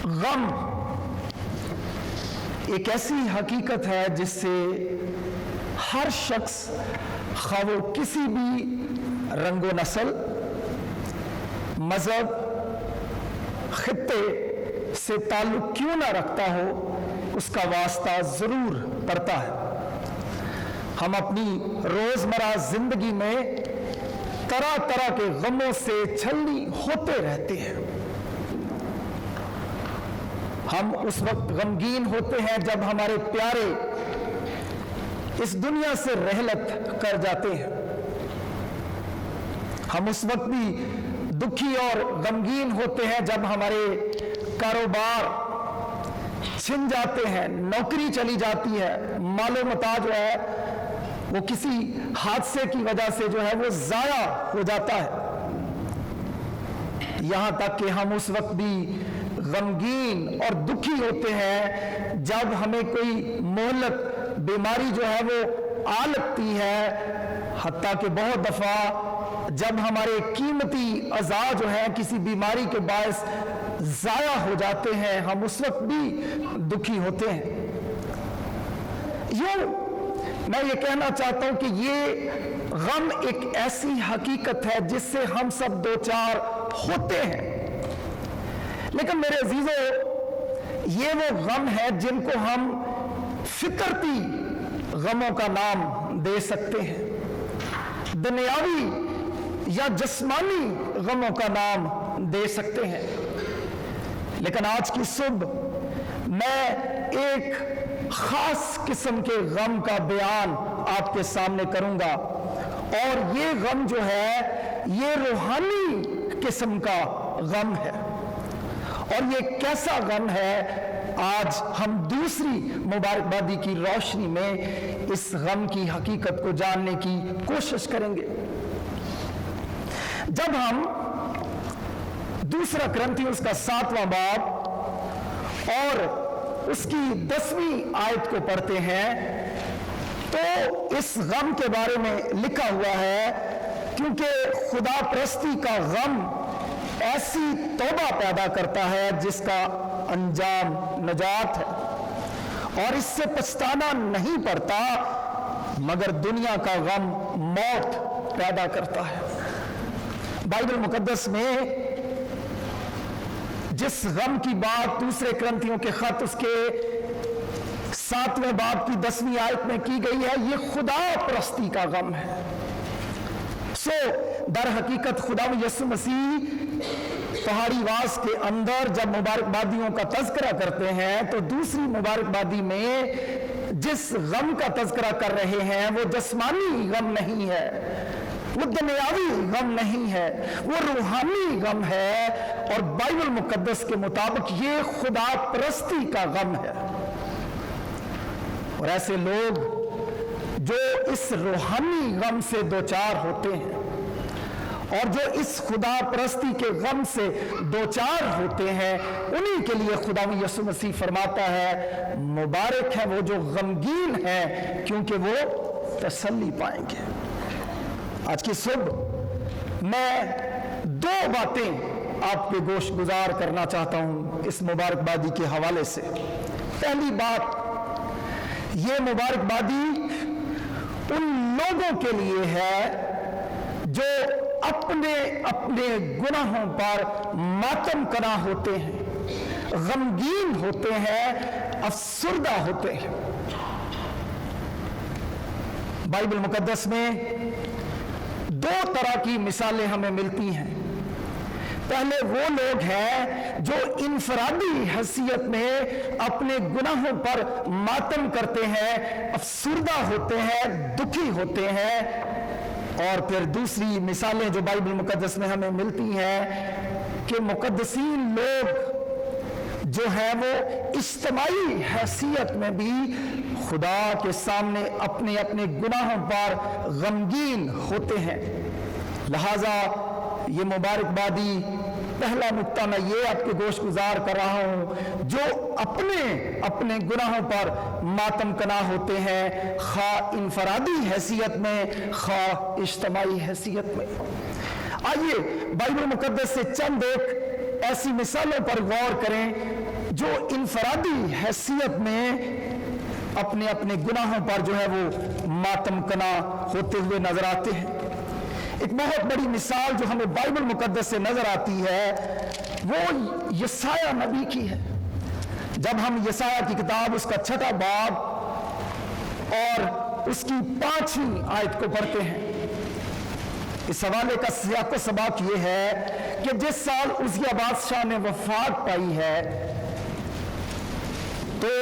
غم ایک ایسی حقیقت ہے جس سے ہر شخص خواہ وہ کسی بھی رنگ و نسل، مذہب، خطے سے تعلق کیوں نہ رکھتا ہو، اس کا واسطہ ضرور پڑتا ہے۔ ہم اپنی روزمرہ زندگی میں طرح طرح کے غموں سے چھلنی ہوتے رہتے ہیں۔ ہم اس وقت غمگین ہوتے ہیں جب ہمارے پیارے اس دنیا سے رحلت کر جاتے ہیں۔ ہم اس وقت بھی دکھی اور غمگین ہوتے ہیں جب ہمارے کاروبار چھن جاتے ہیں، نوکری چلی جاتی ہے، مال و متاع جو ہے وہ کسی حادثے کی وجہ سے جو ہے وہ ضائع ہو جاتا ہے۔ یہاں تک کہ ہم اس وقت بھی غمگین اور دکھی ہوتے ہیں جب ہمیں کوئی مہلک بیماری جو ہے وہ آ لگتی ہے، حتیٰ کہ بہت دفعہ جب ہمارے قیمتی اعضاء جو ہیں کسی بیماری کے باعث ضائع ہو جاتے ہیں، ہم اس وقت بھی دکھی ہوتے ہیں۔ یوں میں یہ کہنا چاہتا ہوں کہ یہ غم ایک ایسی حقیقت ہے جس سے ہم سب دوچار ہوتے ہیں، لیکن میرے عزیزو یہ وہ غم ہے جن کو ہم فطرتی غموں کا نام دے سکتے ہیں، دنیاوی یا جسمانی غموں کا نام دے سکتے ہیں۔ لیکن آج کی صبح میں ایک خاص قسم کے غم کا بیان آپ کے سامنے کروں گا، اور یہ غم جو ہے یہ روحانی قسم کا غم ہے۔ اور یہ کیسا غم ہے، آج ہم دوسری مبارکبادی کی روشنی میں اس غم کی حقیقت کو جاننے کی کوشش کریں گے۔ جب ہم دوسرا کرنتھیوس کا 7واں باب اور اس کی 10ویں آیت کو پڑھتے ہیں تو اس غم کے بارے میں لکھا ہوا ہے، کیونکہ خدا پرستی کا غم ایسی توبہ پیدا کرتا ہے جس کا انجام نجات ہے، اور اس سے پچھتانا نہیں پڑتا، مگر دنیا کا غم موت پیدا کرتا ہے۔ بائبل مقدس میں جس غم کی بات دوسرے کرنتھیوں کے خط اس کے 7ویں باب کی 10ویں آیت میں کی گئی ہے، یہ خدا پرستی کا غم ہے۔ در حقیقت خدا یسوع مسیح پہاڑی واس کے اندر جب مبارکبادیوں کا تذکرہ کرتے ہیں تو دوسری مبارکبادی میں جس غم کا تذکرہ کر رہے ہیں وہ جسمانی غم نہیں ہے، وہ دنیاوی غم نہیں ہے، وہ روحانی غم ہے، اور بائبل مقدس کے مطابق یہ خدا پرستی کا غم ہے۔ اور ایسے لوگ جو اس روحانی غم سے دوچار ہوتے ہیں اور جو اس خدا پرستی کے غم سے دوچار ہوتے ہیں، انہی کے لیے خدا یسوع مسیح فرماتا ہے مبارک ہے وہ جو غمگین ہیں کیونکہ وہ تسلی پائیں گے۔ آج کی صبح میں 2 باتیں آپ کے گوش گزار کرنا چاہتا ہوں اس مبارکبادی کے حوالے سے۔ پہلی بات، یہ مبارکبادی ان لوگوں کے لیے ہے جو اپنے اپنے گناہوں پر ماتم کنا ہوتے ہیں، غمگین ہوتے ہیں، افسردہ ہوتے ہیں۔ بائبل مقدس میں 2 طرح کی مثالیں ہمیں ملتی ہیں۔ پہلے وہ لوگ ہیں جو انفرادی حیثیت میں اپنے گناہوں پر ماتم کرتے ہیں، افسردہ ہوتے ہیں، دکھی ہوتے ہیں، اور پھر دوسری مثالیں جو بائبل مقدس میں ہمیں ملتی ہیں کہ مقدسین لوگ جو ہیں وہ اجتماعی حیثیت میں بھی خدا کے سامنے اپنے اپنے گناہوں پر غمگین ہوتے ہیں۔ لہذا یہ مبارکبادی پہلا نقطہ میں یہ آپ کے گوش گزار کر رہا ہوں، جو اپنے اپنے گناہوں پر ماتم کنا ہوتے ہیں، خواہ انفرادی حیثیت میں خواہ اجتماعی حیثیت میں۔ آئیے بائبل مقدس سے چند ایک ایسی مثالوں پر غور کریں जो इनफरादी हैसियत में अपने अपने गुनाहों पर जो है वो मातम कना होते हुए नजर आते हैं। एक बहुत बड़ी मिसाल जो हमें बाइबल मुकद्दस से नजर आती है वो यसाया नबी की है। जब हम यसाया की किताब उसका 6वां बाब और उसकी 5वीं आयत को पढ़ते हैं, इस हवाले का सियाको सबाक ये है कि जिस साल उज़िया बादशाह ने वफात पाई है तो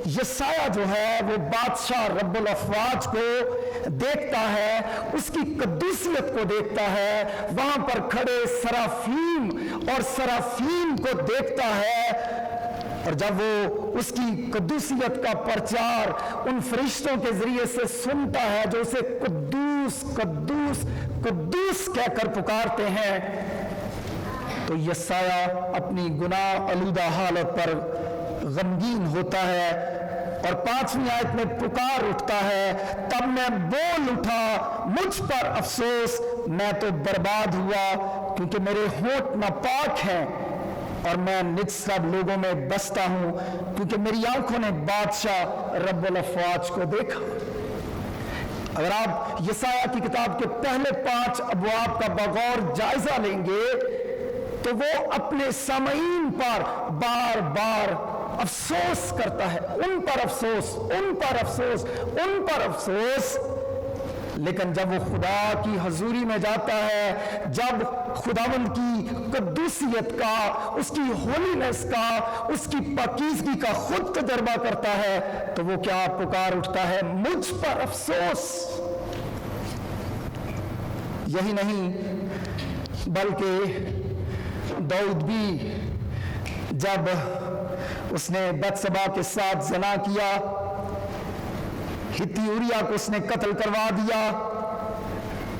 यसाया जो है वो बादशाह रब्बुल अफ़वाज को देखता है, उसकी कद्दूसियत को देखता है, वहां पर खड़े सराफीम और सराफीम को देखता है। और जब वो उसकी कद्दूसियत का प्रचार उन फरिश्तों के जरिए से सुनता है जो उसे कुद्दूस कुद्दूस कुद्दूस कहकर पुकारते हैं, तो यसाया अपनी गुनाह आलूदा हालत पर गमगीन होता है और 5वीं आयत में पुकार उठता है, तब मैं बोल उठा, मुझ पर अफसोस, मैं तो बर्बाद हुआ क्योंकि मेरे होंठ नापाक हैं और मैं निजसब लोगों में बसता हूं क्योंकि मेरी आंखों ने बादशाह रब्बुल अफ़वाज को देखा। अगर आप यसाया की किताब के पहले 5 अबवाब का बगौर जायजा लेंगे तो वो अपने सामईन पर बार बार अफसोस करता है, उन पर अफसोस, उन पर अफसोस, उन पर अफसोस। लेकिन जब वो खुदा की हजूरी में जाता है, जब खुदावंद की कद्दूसियत का, उसकी होलीनेस का, उसकी पाकीज़गी का खुद तजर्बा करता है, तो वो क्या पुकार उठता है, मुझ पर अफसोस। यही नहीं बल्कि दाऊद भी जब उसने बत्सबा के साथ ज़ना किया, हित्ती उरिया को उसने कत्ल करवा दिया,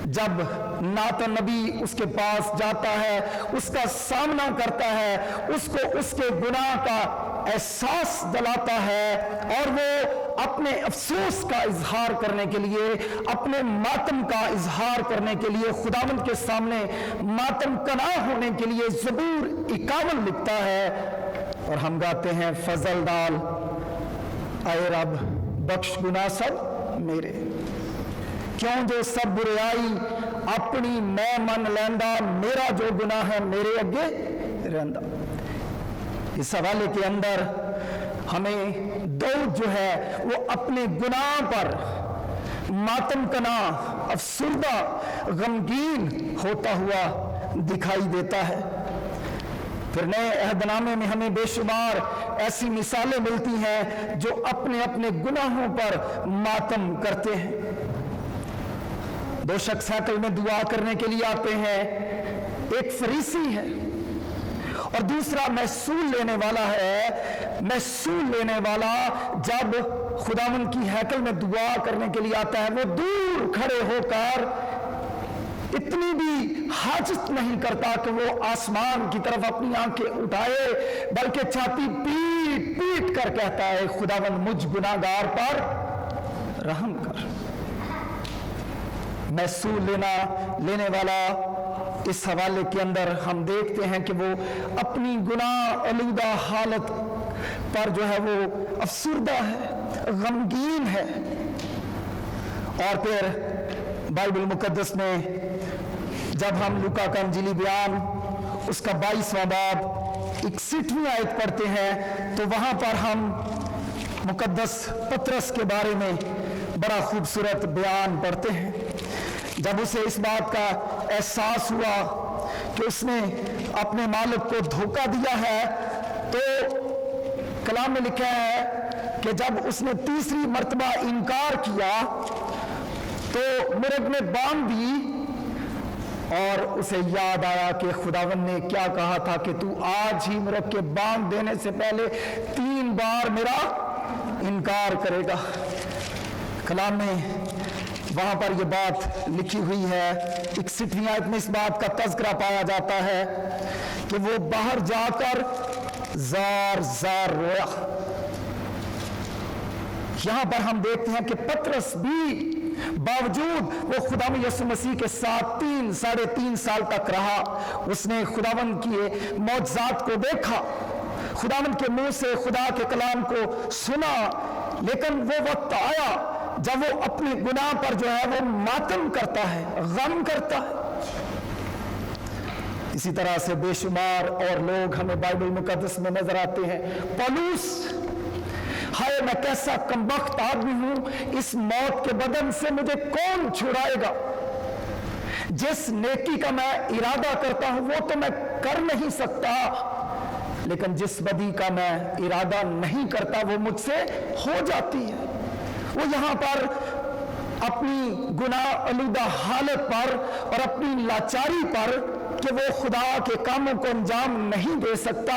जब नातन नबी उसके पास जाता है, उसका सामना करता है, उसको उसके गुनाह का एहसास दिलाता है और वो अपने अफसोस का इजहार करने के लिए, अपने मातम का इजहार करने के लिए, खुदावंद के सामने मातम कना होने के लिए ज़बूर 51 लिखता है और हम गाते हैं, फजल डाल आए रब बख्श गुनाह सब मेरे, क्यों जो सब बुराई अपनी मैं मन लैंदा, मेरा जो गुनाह है मेरे अगे रहंदा। इस हवाले के अंदर हमें दाऊद जो है वो अपने गुनाह पर मातम कना, अफसुर्दा, गमगीन होता हुआ दिखाई देता है। फिर नए अहदनामे में हमें बेशुमार ऐसी मिसालें मिलती हैं जो अपने अपने गुनाहों पर मातम करते हैं। 2 शख्स हैकल में दुआ करने के लिए आते हैं, एक फरीसी है और दूसरा महसूल लेने वाला है। महसूल लेने वाला जब खुदावंद की हैकल में दुआ करने के लिए आता है, वो दूर खड़े होकर इतनी भी हाजत नहीं करता कि वो आसमान की तरफ अपनी आंखें उठाए, बल्कि छाती पीट पीट कर कहता है, खुदावंद मुझ गुनाहगार पर रहम कर। महसूल लेने वाला इस हवाले के अंदर हम देखते हैं कि वो अपनी गुनाह आलूदा हालत पर जो है वो अफसुर्दा है, गमगीन है। और फिर बाइबल मुकद्दस में जब हम लूका का इंजीली बयान उसका 22वां बाब 61वीं आयत पढ़ते हैं तो वहां पर हम मुकद्दस पतरस के बारे में बड़ा खूबसूरत बयान पढ़ते हैं। जब उसे इस बात का एहसास हुआ कि उसने अपने मालिक को धोखा दिया है, तो कलाम में लिखा है कि जब उसने 3री मर्तबा इनकार किया तो मिर्ग ने बांध दी और उसे याद आया कि खुदावन ने क्या कहा था कि तू आज ही मिर्ग के बांध देने से पहले 3 बार मेरा इनकार करेगा। कलाम में वहां पर यह बात लिखी हुई है, 61वीं आयत में इस बात का तज़किरा पाया जाता है कि वो बाहर जाकर जार जार रोया। यहां पर हम देखते हैं कि पतरस भी बावजूद वो खुदावंद यीशु मसीह के साथ 3 साढ़े 3 साल तक रहा, उसने खुदावंद की मौजज़ात को देखा, खुदावंद के मुंह से खुदा के कलाम को सुना, लेकिन वो वक्त आया जब वो अपने गुनाह पर जो है वो मातम करता है, गम करता है। इसी तरह से बेशुमार और लोग हमें बाइबल मुकद्दस में नजर आते हैं। पौलुस, हाय मैं कैसा कमबख्त आदमी हूं, इस मौत के बदन से मुझे कौन छुड़ाएगा। जिस नेकी का मैं इरादा करता हूं वो तो मैं कर नहीं सकता, लेकिन जिस बदी का मैं इरादा नहीं करता वो मुझसे हो जाती है। वो यहां पर अपनी गुनाह आलूदा हालत पर और अपनी लाचारी पर कि वो खुदा के कामों को अंजाम नहीं दे सकता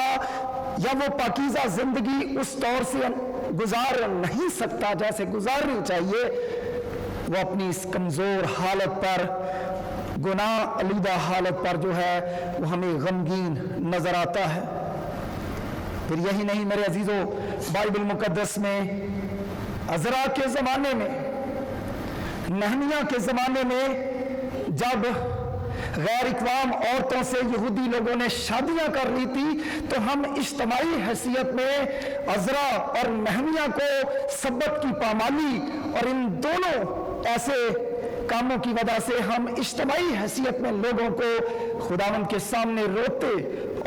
या वो पाकीज़ा जिंदगी उस तौर से गुजार नहीं सकता जैसे गुजारनी चाहिए, वो अपनी इस कमजोर हालत पर, गुनाह आलूदा हालत पर जो है वो हमें गमगीन नजर आता है। फिर यही नहीं मेरे अजीजों, बाइबल मुकद्दस में अज़रा के ज़माने में, नहमिया के ज़माने में जब गैर इक़वाम औरतों से यहूदी लोगों ने शादियां कर ली थी, तो हम इज्तिमाई हैसियत में अज़रा और नहमिया को सब्बत की पामाली और इन दोनों ऐसे कामों की वजह से हम इज्तिमाई हैसियत में लोगों को खुदावंद के सामने रोते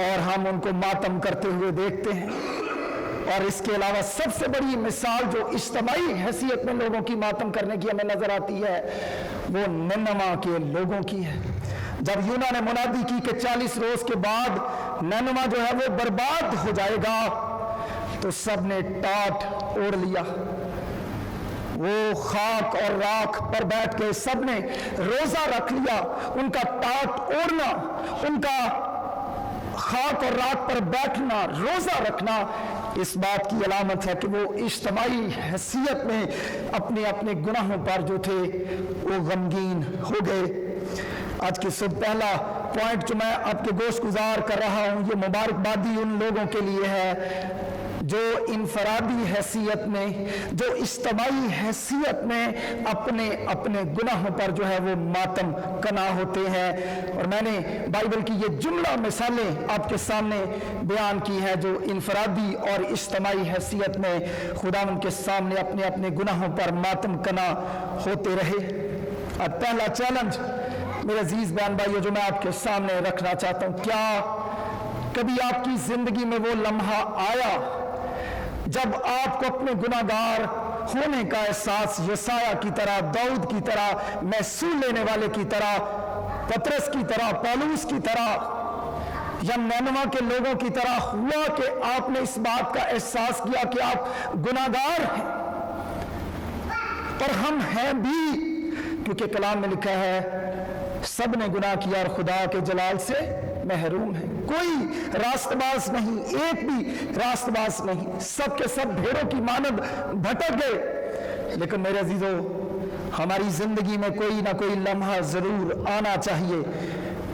और हम उनको मातम करते हुए देखते हैं। और इसके अलावा सबसे बड़ी मिसाल जो इज्तिमाई हैसियत में लोगों की मातम करने की हमें नजर आती है वो निनवा के लोगों की है। जब यूना ने मुनादी की कि 40 रोज के बाद निनवा जो है वो बर्बाद हो जाएगा, तो सब ने टाट ओढ़ लिया। वो खाक और राख पर बैठ के सब ने रोजा रख लिया। उनका टाट ओढ़ना, उनका खाक और राख पर बैठना, रोजा रखना इस बात की अलामत है कि वो इज्तिमाई हैसियत में अपने अपने गुनाहों पर जो थे वो गमगीन हो गए। आज की सुबह पहला पॉइंट जो मैं आपके गोश गुजार कर रहा हूं, ये मुबारकबादी उन लोगों के लिए है जो इनफरादी हैसियत में, जो इज्तिमाई हैसियत में अपने अपने गुनाहों पर जो है वो मातम कना होते हैं। और मैंने बाइबल की ये जुमला मिसालें आपके सामने बयान की है जो इनफरादी और इज्तिमाई हैसियत में खुदावंद के सामने अपने अपने गुनाहों पर मातम कना होते रहे। अब पहला चैलेंज मेरे अजीज बयान भाइयों जो मैं आपके सामने रखना चाहता हूं, क्या कभी आपकी जिंदगी में वो लम्हा आया जब आपको अपने गुनाहगार होने का एहसास यसाया की तरह, दाऊद की तरह, महसूल लेने वाले की तरह, पतरस की तरह, पौलुस की तरह या निनवा के लोगों की तरह हुआ कि आपने इस बात का एहसास किया कि आप गुनाहगार हैं? और हम हैं भी, क्योंकि कलाम में लिखा है सब ने गुनाह किया और खुदा के जलाल से महरूम है। कोई रास्तबाज नहीं, एक भी रास्तबाज नहीं, सब के सब भेड़ों की मानद भटक गए। लेकिन मेरे अजीजों, हमारी जिंदगी में कोई ना कोई लम्हा जरूर आना चाहिए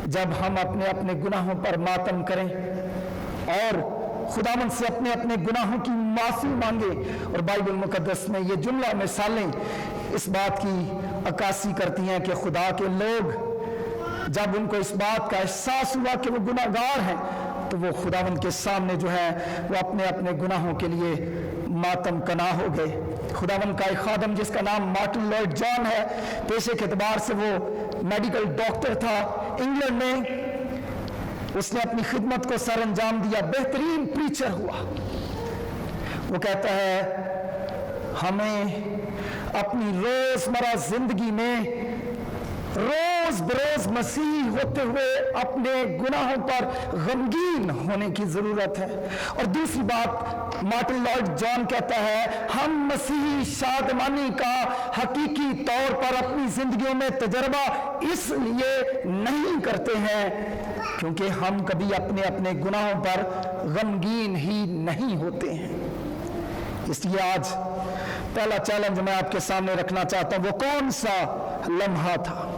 जब हम अपने अपने गुनाहों पर मातम करें और खुदावंद से अपने अपने गुनाहों की माफी मांगे। और बाइबल मुकद्दस में ये जुमला मिसालें इस बात की अक्कासी करती हैं कि खुदा के लोग जब उनको इस बात का एहसास हुआ कि वो गुनाहगार हैं, तो वो खुदावंद के सामने जो है वो अपने अपने गुनाहों के लिए मातम कना हो गए। खुदावंद का एक खादम जिसका नाम मार्टिन लॉयड जॉन है, पेशे के एतबार से वो मेडिकल डॉक्टर था इंग्लैंड में। उसने अपनी खिदमत को सर अंजाम दिया, बेहतरीन प्रीचर हुआ। वो कहता है हमें अपनी रोजमर्रा जिंदगी में रोज बरोज मसीह होते हुए अपने गुनाहों पर गमगीन होने की जरूरत है। और दूसरी बात, मार्टिन लॉयड जॉन कहता है हम मसीही शादमानी का हकीकी तौर पर अपनी जिंदगियों में तजर्बा इसलिए नहीं करते हैं क्योंकि हम कभी अपने अपने गुनाहों पर गमगीन ही नहीं होते हैं। इसलिए आज पहला चैलेंज मैं आपके सामने रखना चाहता हूं, वो कौन सा लम्हा था,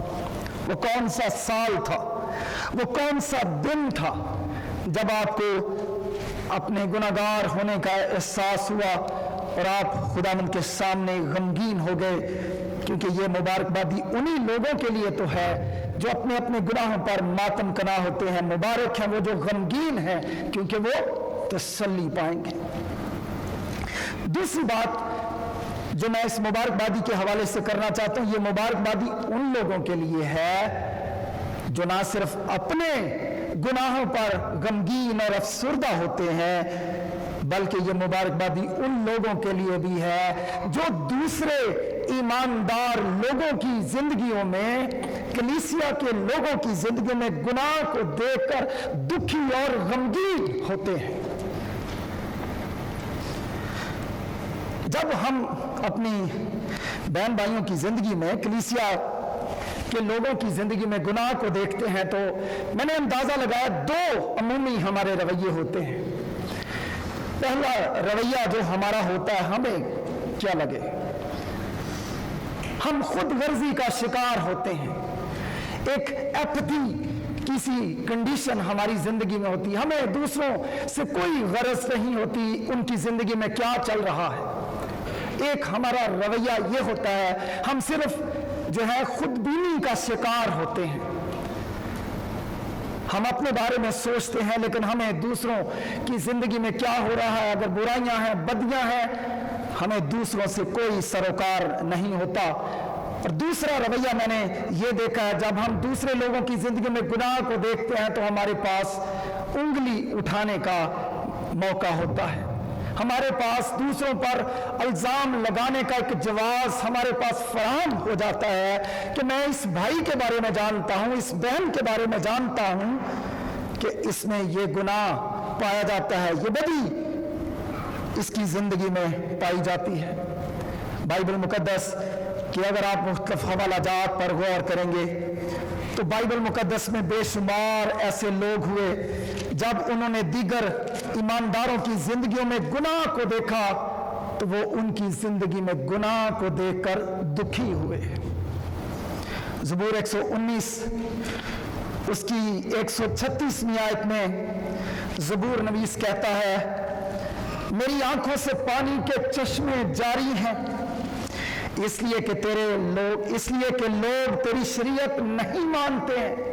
वो कौन सा साल था, वो कौन सा दिन था जब आपको अपने गुनाहगार होने का एहसास हुआ और आप खुदावंद के सामने गमगीन हो गए। क्योंकि ये मुबारकबादी उन्हीं लोगों के लिए तो है जो अपने अपने गुनाहों पर मातम कना होते हैं। मुबारक हैं वो जो गमगीन हैं क्योंकि वो तसल्ली पाएंगे। दूसरी बात जो मैं इस मुबारकबादी के हवाले से करना चाहता हूं, ये मुबारकबादी उन लोगों के लिए है जो ना सिर्फ अपने गुनाहों पर गमगीन और अफसुर्दा होते हैं, बल्कि ये मुबारकबादी उन लोगों के लिए भी है जो दूसरे ईमानदार लोगों की जिंदगियों में, कलीसिया के लोगों की जिंदगी में गुनाह को देखकर दुखी और गमगीन होते हैं। जब हम अपनी बहन भाइयों की जिंदगी में, कलीसिया के लोगों की जिंदगी में गुनाह को देखते हैं तो मैंने अंदाजा लगाया दो अमूमी हमारे रवैये होते हैं। पहला रवैया जो हमारा होता है, हमें क्या लगे, हम खुद गर्जी का शिकार होते हैं। एक एपथी किसी कंडीशन हमारी जिंदगी में होती है, हमें दूसरों से कोई गरज नहीं होती उनकी जिंदगी में क्या चल रहा है। एक हमारा रवैया ये होता है, हम सिर्फ जो है खुदबीनी का शिकार होते हैं। हम अपने बारे में सोचते हैं लेकिन हमें दूसरों की जिंदगी में क्या हो रहा है, अगर बुराइयां हैं, बदियां हैं, हमें दूसरों से कोई सरोकार नहीं होता। और दूसरा रवैया मैंने ये देखा है, जब हम दूसरे लोगों की जिंदगी में गुनाह को देखते हैं तो हमारे पास उंगली उठाने का मौका होता है, हमारे पास दूसरों पर इल्जाम लगाने का एक जवाब हमारे पास फराहम हो जाता है कि मैं इस भाई के बारे में जानता हूं, इस बहन के बारे में जानता हूं कि इसमें ये गुनाह पाया जाता है, ये बदी इसकी जिंदगी में पाई जाती है। बाइबल मुकद्दस कि अगर आप मुख्तलिफ हवालाजात पर गौर करेंगे तो बाइबल मुकद्दस में बेशुमार ऐसे लोग हुए जब उन्होंने दीगर ईमानदारों की जिंदगियों में गुनाह को देखा तो वो उनकी जिंदगी में गुनाह को देखकर दुखी हुए। ज़बूर 119 उसकी 136वीं आयत में ज़बूर नवीस कहता है, मेरी आंखों से पानी के चश्मे जारी हैं इसलिए कि लोग तेरी शरीयत नहीं मानते हैं।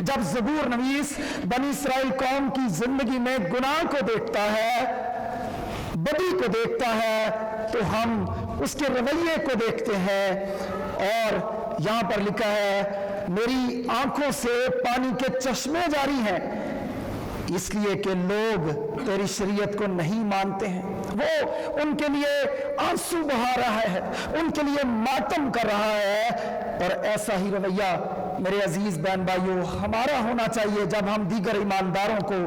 जब ज़बूर नवीस बनी इस्राएल कौम की जिंदगी में गुनाह को देखता है, बदी को देखता है, तो हम उसके रवैये को देखते हैं। और यहां पर लिखा है, मेरी आंखों से पानी के चश्मे जारी हैं इसलिए कि लोग तेरी शरीयत को नहीं मानते हैं। वो उनके लिए आंसू बहा रहा है, उनके लिए मातम कर रहा है। और ऐसा ही रवैया मेरे अजीज बहन भाइयों हमारा होना चाहिए जब हम दीगर ईमानदारों को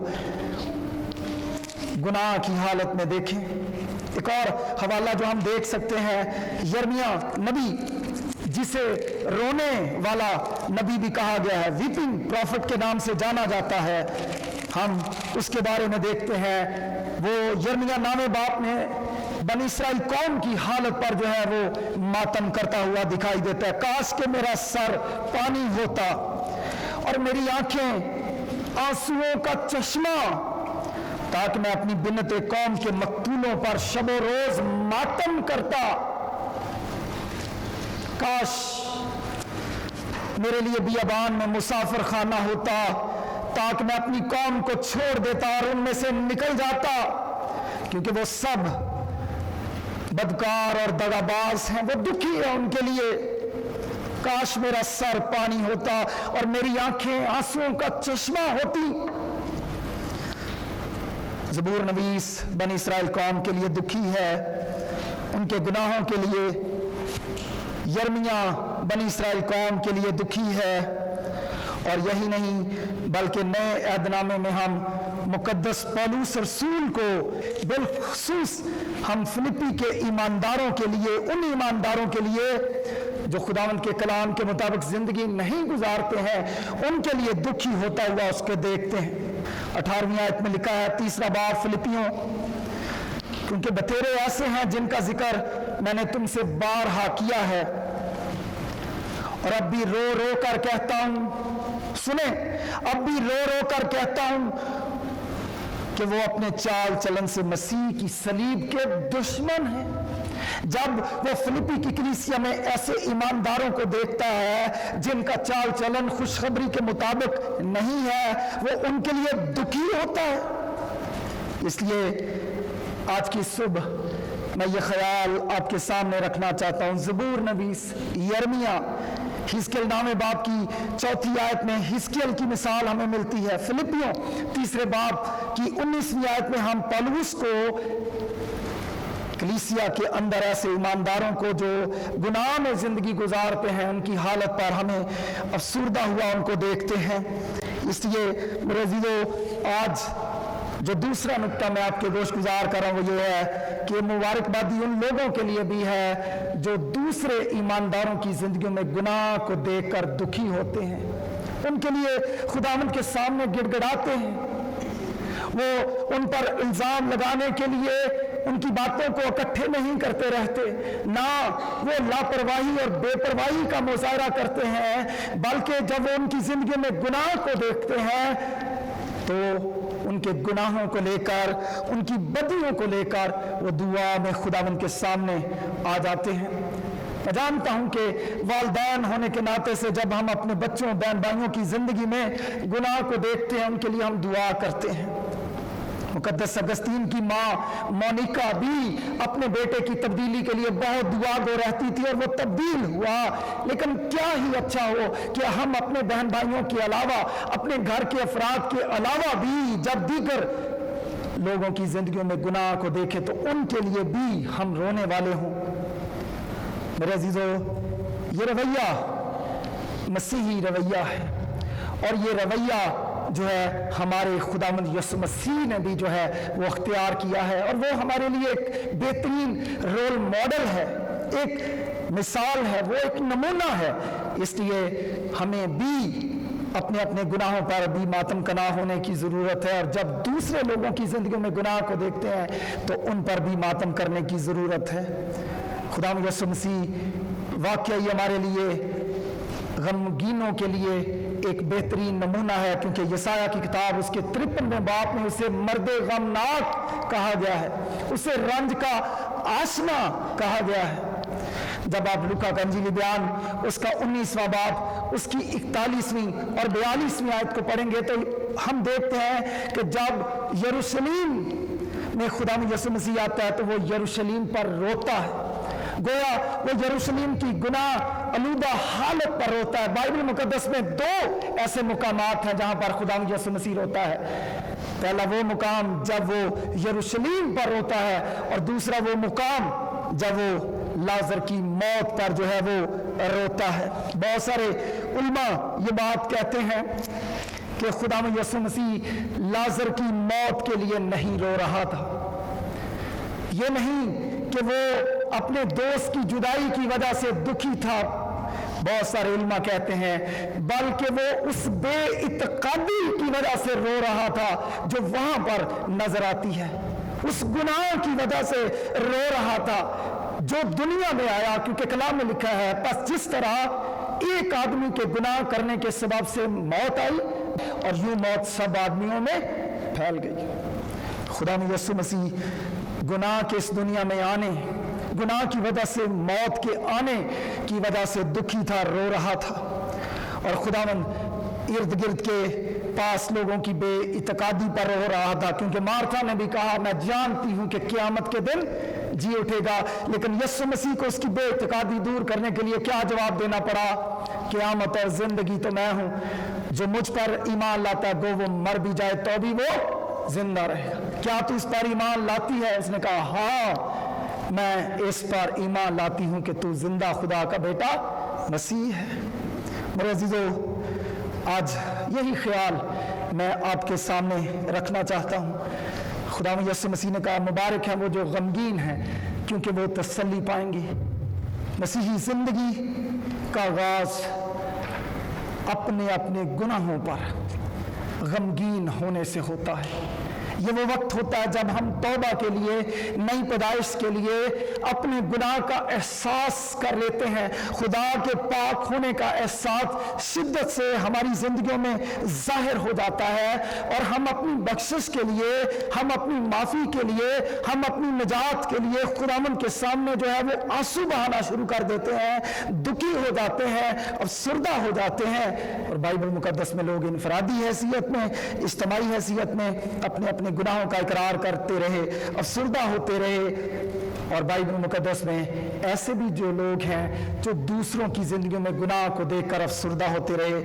गुनाह की हालत में देखें। एक और हवाला जो हम देख सकते हैं, यिर्मयाह नबी, जिसे रोने वाला नबी भी कहा गया है, वीपिंग प्रॉफिट के नाम से जाना जाता है, हम उसके बारे में देखते हैं। वो यिर्मयाह नामे बाप ने बनी इस्राएल कौम की हालत पर जो है वो मातम करता हुआ दिखाई देता है। काश के मेरा सर पानी होता और मेरी आंखें आंसुओं का चश्मा, ताकि मैं अपनी बिन्नते कौम के मकतूलों पर शबो रोज मातम करता। काश मेरे लिए बियाबान में मुसाफिर खाना होता ताकि मैं अपनी कौम को छोड़ देता और उनमें से निकल जाता, क्योंकि वो सब बदकार और दगाबाज हैं, वो दुखी है उनके लिए। काश मेरा सर पानी होता और मेरी आंखें आंसुओं का चश्मा होती। ज़बूर नवीस बनी इस्राएल कौम के लिए दुखी है, उनके गुनाहों के लिए। यिर्मयाह बनी इस्राएल कौम के लिए दुखी है। और यही नहीं बल्कि नए अहदनामे में हम मुकद्दस पौलुस रसूल को बिलखुसूस हम फिलिपी के ईमानदारों के लिए, उन ईमानदारों के लिए जो खुदावंद के कलाम के मुताबिक जिंदगी नहीं गुजारते हैं, उनके लिए दुखी होता हुआ उसको देखते हैं। 18वीं आयत में लिखा है, तीसरा बाब फिलिपियों, क्योंकि बतेरे ऐसे हैं जिनका जिक्र मैंने तुमसे बारहा किया है और अब भी रो रो कर कहता हूं, सुने, अब भी रो रो कर कहता हूं कि वो अपने चाल चलन से मसीह की सलीब के दुश्मन हैं। जब वो फिलिपी की कलीसिया में ऐसे ईमानदारों को देखता है जिनका चाल चलन खुशखबरी के मुताबिक नहीं है, वो उनके लिए दुखी होता है। اس لیے آج کی صبح میں یہ خیال آپ کے سامنے رکھنا چاہتا ہوں. زبور نویس یرمیہ حزقیل نامے باب کی 4 آیت میں حزقیل کی مثال ہمیں ملتی ہے. فلپیوں 3 باب کی 19 آیت میں ہم پولس کو کلیسیا کے اندر ایسے ایمانداروں کو جو گناہ میں زندگی گزارتے ہیں ان کی حالت پر ہمیں افسردہ ہوا ان کو دیکھتے ہیں. اس لیے میرے عزیزو آج جو دوسرا نقطہ میں آپ کے گوش گزار کر رہا ہوں وہ یہ ہے کہ مبارکبادی ان لوگوں کے لیے بھی ہے جو دوسرے ایمانداروں کی زندگیوں میں گناہ کو دیکھ کر دکھی ہوتے ہیں. ان کے لیے خداوند کے سامنے گڑ گڑاتے ہیں. وہ ان پر الزام لگانے کے لیے ان کی باتوں کو اکٹھے نہیں کرتے رہتے، نہ وہ لاپرواہی اور بے پرواہی کا مظاہرہ کرتے ہیں، بلکہ جب وہ ان کی زندگی میں گناہ کو دیکھتے ہیں تو ان کے گناہوں کو لے کر، ان کی بدیوں کو لے کر وہ دعا میں خداوند کے سامنے آ جاتے ہیں. میں جانتا ہوں کہ والدین ہونے کے ناطے سے جب ہم اپنے بچوں بہن بھائیوں کی زندگی میں گناہ کو دیکھتے ہیں ان کے لیے ہم دعا کرتے ہیں. مقدس اگستین کی ماں مونیکا بھی اپنے بیٹے کی تبدیلی کے لیے بہت دعا گو رہتی تھی اور وہ تبدیل ہوا. لیکن کیا ہی اچھا ہو کہ ہم اپنے بہن بھائیوں کے علاوہ، اپنے گھر کے افراد کے علاوہ بھی جب دیگر لوگوں کی زندگیوں میں گناہ کو دیکھیں تو ان کے لیے بھی ہم رونے والے ہوں. میرے عزیزو، یہ رویہ مسیحی رویہ ہے، اور یہ رویہ جو ہے ہمارے خداوند یسوع مسیح نے بھی جو ہے وہ اختیار کیا ہے، اور وہ ہمارے لیے ایک بہترین رول ماڈل ہے، ایک مثال ہے، وہ ایک نمونہ ہے. اس لیے ہمیں بھی اپنے اپنے گناہوں پر بھی ماتم کناہ ہونے کی ضرورت ہے، اور جب دوسرے لوگوں کی زندگیوں میں گناہ کو دیکھتے ہیں تو ان پر بھی ماتم کرنے کی ضرورت ہے. خداوند یسوع مسیح واقعی ہمارے لیے غمگینوں کے لیے ایک بہترین نمونہ ہے، کیونکہ یسایہ کی کتاب اس کے 53 باب میں اسے مرد غمناک کہا گیا ہے، اسے رنج کا آشنا کہا گیا ہے. جب آپ لوکا کا انجیلی بیان اس کا 19واں باب اس کی 41ویں اور 42ویں آیت کو پڑھیں گے تو ہم دیکھتے ہیں کہ جب یروشلیم میں خداوند یسوع مسیح آتا ہے تو وہ یروشلیم پر روتا ہے، گویا وہ یروشلیم کی گناہ آلودہ حالت پر روتا ہے. بائبل مقدس میں 2 ایسے مقامات ہیں جہاں پر خداوند یسوع مسیح روتا ہے. پہلا وہ مقام جب وہ یروشلیم پر روتا ہے، اور دوسرا وہ مقام جب وہ لازر کی موت پر جو ہے وہ روتا ہے. بہت سارے علماء یہ بات کہتے ہیں کہ خداوند یسوع مسیح لازر کی موت کے لیے نہیں رو رہا تھا. یہ نہیں کہ وہ اپنے دوست کی جدائی کی وجہ سے دکھی تھا، بہت سارے علماء کہتے ہیں، بلکہ وہ اس بے اعتقادی کی وجہ سے رو رہا تھا جو وہاں پر نظر آتی ہے. اس گناہ کی وجہ سے رو رہا تھا جو دنیا میں آیا، کیونکہ کلام میں لکھا ہے پس جس طرح ایک آدمی کے گناہ کرنے کے سبب سے موت آئی اور یوں موت سب آدمیوں میں پھیل گئی. خدا میں یسوع مسیح گناہ کے اس دنیا میں آنے، گناہ کی وجہ سے موت کے آنے کی وجہ سے دکھی تھا، رو رہا تھا. اور خداوند ارد گرد کے پاس لوگوں کی بے اعتقادی پر رو رہا تھا، کیونکہ مارتھا نے بھی کہا میں جانتی ہوں کہ قیامت کے دن جی اٹھے گا. لیکن یسوع مسیح کو اس کی بے اعتقادی دور کرنے کے لیے کیا جواب دینا پڑا؟ قیامت اور زندگی تو میں ہوں، جو مجھ پر ایمان لاتا ہے گو وہ مر بھی جائے تو بھی وہ زندہ رہے گا. کیا تو اس پر ایمان لاتی ہے؟ اس نے کہا ہاں میں اس پر ایمان لاتی ہوں کہ تو زندہ خدا کا بیٹا مسیح ہے. میرے عزیزو، آج یہی خیال میں آپ کے سامنے رکھنا چاہتا ہوں. خداوند یسوع مسیح نے کہا مبارک ہیں وہ جو غمگین ہیں کیونکہ وہ تسلی پائیں گے. مسیحی زندگی کا آغاز اپنے اپنے گناہوں پر غمگین ہونے سے ہوتا ہے. یہ وہ وقت ہوتا ہے جب ہم توبہ کے لیے، نئی پیدائش کے لیے اپنے گناہ کا احساس کر لیتے ہیں. خدا کے پاک ہونے کا احساس شدت سے ہماری زندگیوں میں ظاہر ہو جاتا ہے، اور ہم اپنی بخشش کے لیے، ہم اپنی معافی کے لیے، ہم اپنی نجات کے لیے خداوند کے سامنے جو ہے وہ آنسو بہانا شروع کر دیتے ہیں، دکھی ہو جاتے ہیں، افسردہ ہو جاتے ہیں. اور بائبل مقدس میں لوگ انفرادی حیثیت میں، اجتماعی حیثیت میں اپنے اپنے اپنے گناہوں کا اقرار کرتے رہے، افسردہ ہوتے رہے۔ اور بائبل مقدس میں ایسے بھی جو لوگ ہیں جو دوسروں کی زندگیوں میں گناہ کو دیکھ کر افسردہ ہوتے رہے،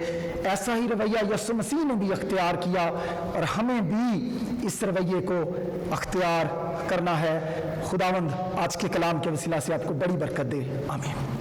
ایسا ہی رویہ یسوع مسیح نے بھی اختیار کیا، اور ہمیں بھی اس رویے کو اختیار کرنا ہے۔ خداوند آج کے کلام کے وسیلہ سے آپ کو بڑی برکت دے، آمین۔